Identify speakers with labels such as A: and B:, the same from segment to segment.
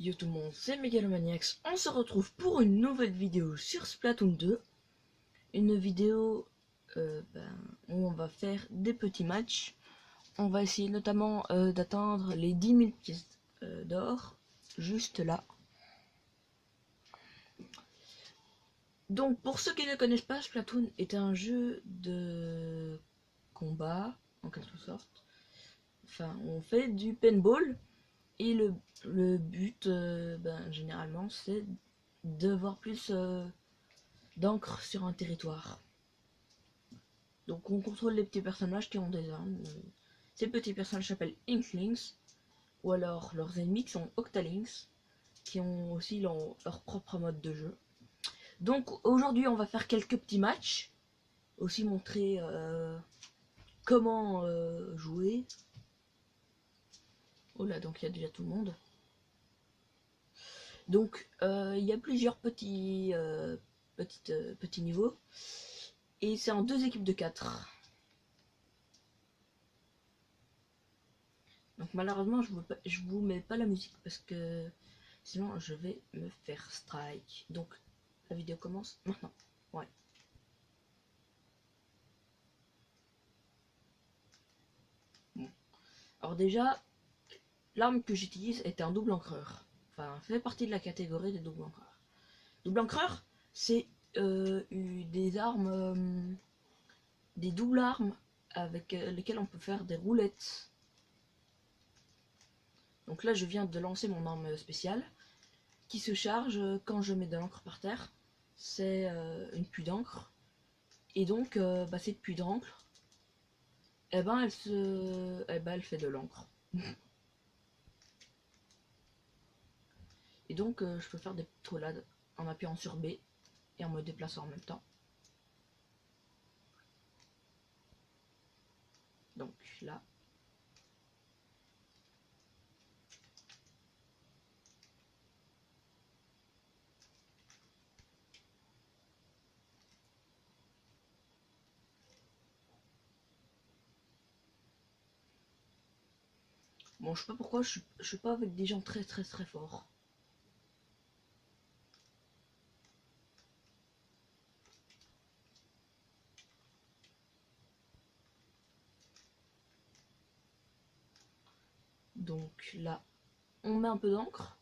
A: Yo tout le monde, c'est Megalomaniax. On se retrouve pour une nouvelle vidéo sur Splatoon 2. Une vidéo où on va faire des petits matchs. On va essayer notamment d'atteindre les 10 000 pièces d'or, juste là. Donc pour ceux qui ne connaissent pas, Splatoon est un jeu de combat, en quelque sorte. Enfin, on fait du paintball. Et le but, généralement, c'est d'avoir plus d'encre sur un territoire. Donc on contrôle les petits personnages qui ont des armes. Ces petits personnages s'appellent Inklings, ou alors leurs ennemis qui sont Octalings, qui ont aussi leur propre mode de jeu. Donc aujourd'hui on va faire quelques petits matchs, aussi montrer comment jouer. Oh là, donc il y a déjà tout le monde. Donc il y a plusieurs petits niveaux. Et c'est en 2 équipes de 4. Donc malheureusement je vous mets pas la musique parce que sinon je vais me faire strike. Donc la vidéo commence maintenant. Ouais. Bon. Alors déjà, l'arme que j'utilise est un double encreur. Enfin, fait partie de la catégorie des doubles encreurs. Double encreur, c'est des armes, des doubles armes avec lesquelles on peut faire des roulettes. Donc là je viens de lancer mon arme spéciale qui se charge quand je mets de l'encre par terre. C'est une pluie d'encre. Et donc cette pluie d'encre, elle fait de l'encre. Et donc je peux faire des petites roulades en appuyant sur B et en me déplaçant en même temps. Donc là. Bon, je sais pas pourquoi je suis pas avec des gens très forts. Donc là, on met un peu d'encre.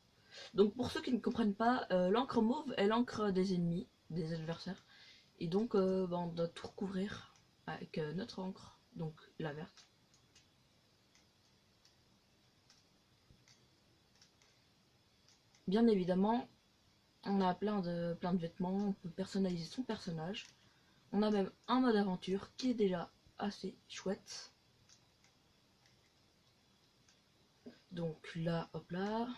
A: Donc pour ceux qui ne comprennent pas, l'encre mauve est l'encre des ennemis, des adversaires. Et donc on doit tout recouvrir avec notre encre, donc la verte. Bien évidemment, on a plein de vêtements, on peut personnaliser son personnage. On a même un mode aventure qui est déjà assez chouette. Donc là, hop là.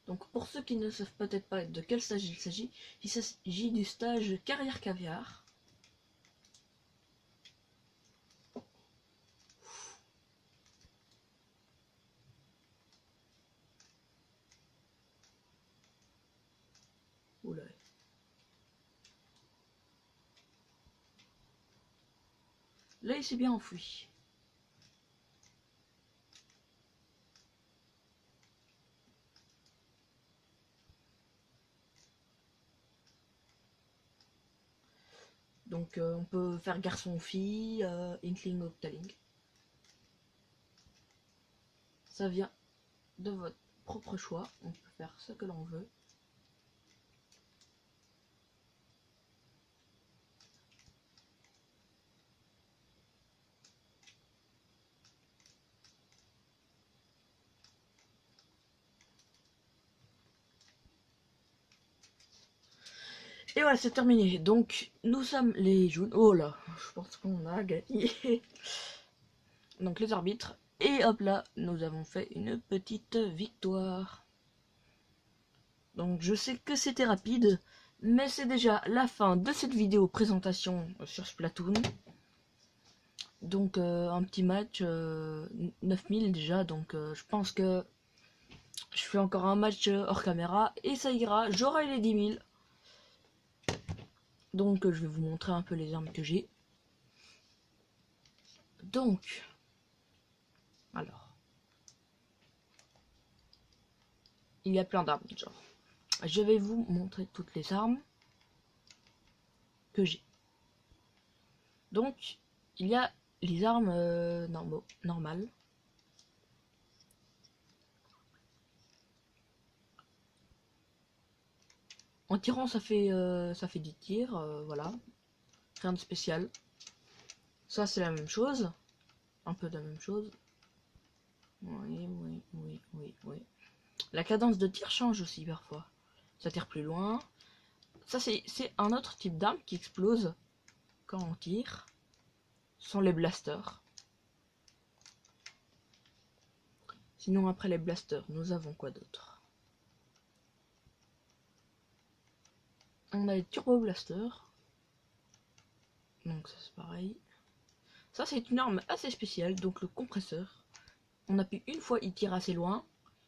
A: Donc pour ceux qui ne savent peut-être pas de quel stage il s'agit du stage Carrière Caviar. Oula. Là il s'est bien enfoui. Donc on peut faire garçon ou fille, Inkling ou Octaling. Ça vient de votre propre choix, on peut faire ce que l'on veut. Et voilà, c'est terminé. Donc nous sommes les jaunes. Oh là, je pense qu'on a gagné. Donc les arbitres. Et hop là, nous avons fait une petite victoire. Donc je sais que c'était rapide, mais c'est déjà la fin de cette vidéo présentation sur Splatoon. Donc un petit match, 9000 déjà, donc je pense que je fais encore un match hors caméra et ça ira, j'aurai les 10 000. Donc je vais vous montrer un peu les armes que j'ai. Donc, alors, il y a plein d'armes. Genre, je vais vous montrer toutes les armes que j'ai. Donc, il y a les armes normales. En tirant, ça fait 10 tirs, voilà. Rien de spécial. Ça, c'est la même chose. Un peu de la même chose. Oui. La cadence de tir change aussi parfois. Ça tire plus loin. Ça, c'est un autre type d'arme qui explose quand on tire. Ce sont les blasters. Sinon, après les blasters, nous avons quoi d'autre? On a les turbo blasters. Donc ça c'est pareil. Ça c'est une arme assez spéciale, donc le compresseur. On appuie une fois, il tire assez loin.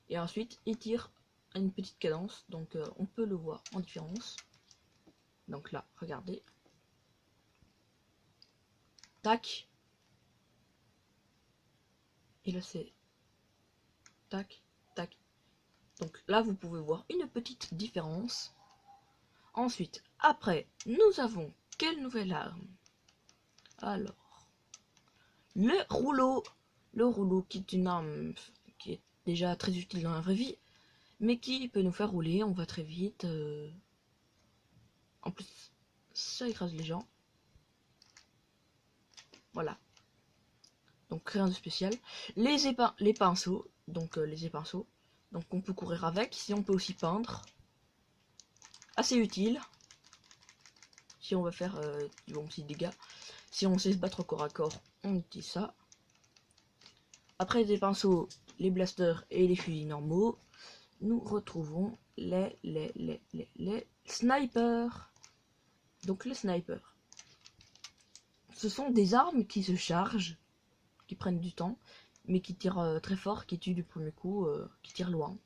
A: Et ensuite, il tire à une petite cadence. Donc on peut le voir en différence. Donc là, regardez. Tac. Et là c'est tac, tac. Donc là, vous pouvez voir une petite différence. Ensuite, après, nous avons quelle nouvelle arme? Alors, le rouleau. Le rouleau qui est une arme qui est déjà très utile dans la vraie vie, mais qui peut nous faire rouler, on va très vite. En plus, ça écrase les gens. Voilà. Donc rien de spécial. Les pinceaux. Donc les épinceaux. Donc on peut courir avec. Si on peut aussi peindre. Assez utile. Si on va faire du bon petit dégâts. Si on sait se battre au corps à corps, on utilise ça. Après les pinceaux, les blasters et les fusils normaux, nous retrouvons les snipers. Donc les snipers, ce sont des armes qui se chargent, qui prennent du temps, mais qui tirent très fort, qui tuent du premier coup, qui tirent loin.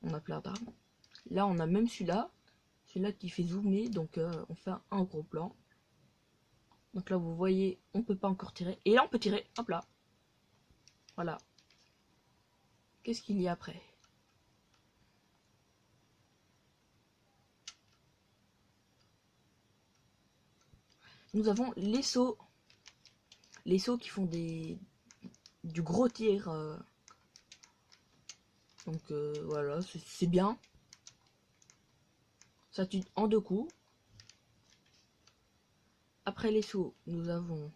A: On a plein d'armes. Là on a même celui-là qui fait zoomer, donc on fait un gros plan. Donc là vous voyez, on peut pas encore tirer, et là on peut tirer, hop là. Voilà. Qu'est-ce qu'il y a après? Nous avons les sauts. Les sauts qui font du gros tir. Donc voilà, c'est bien. Ça tue en 2 coups. Après les sauts, nous avons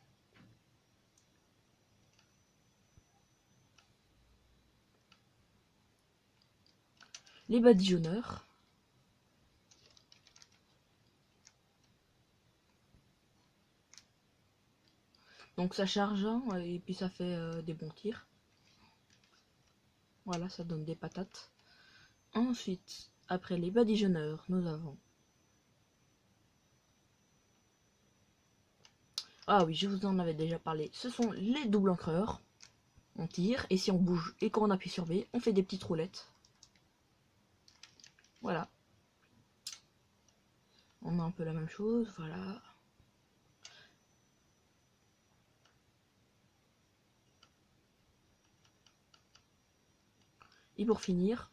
A: les badigeonneurs. Donc ça charge et puis ça fait des bons tirs. Voilà, ça donne des patates. Ensuite, après les badigeonneurs, nous avons... Ah oui, je vous en avais déjà parlé. Ce sont les doubles encreurs. On tire et si on bouge et qu'on appuie sur B, on fait des petites roulettes. Voilà. On a un peu la même chose, voilà. Et pour finir,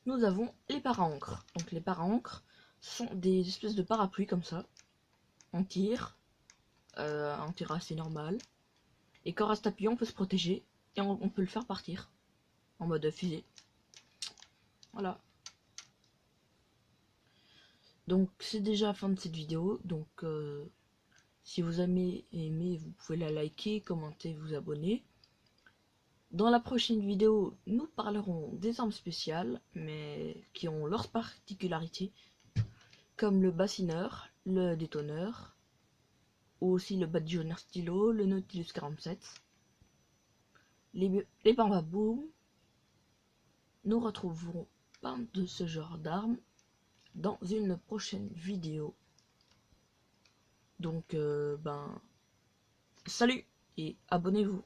A: nous avons les para-encres. Donc les para-encres sont des espèces de parapluies comme ça. On tire, un tir assez normal. Et quand on reste appuyé, on peut se protéger et on peut le faire partir en mode fusée. Voilà. Donc c'est déjà la fin de cette vidéo. Donc si vous avez aimé, vous pouvez la liker, commenter, vous abonner. Dans la prochaine vidéo, nous parlerons des armes spéciales, mais qui ont leurs particularités, comme le bassineur, le détonneur, ou aussi le badigeonneur stylo, le Nautilus 47, les Bambaboom. Nous retrouverons plein de ce genre d'armes dans une prochaine vidéo. Donc, salut et abonnez-vous.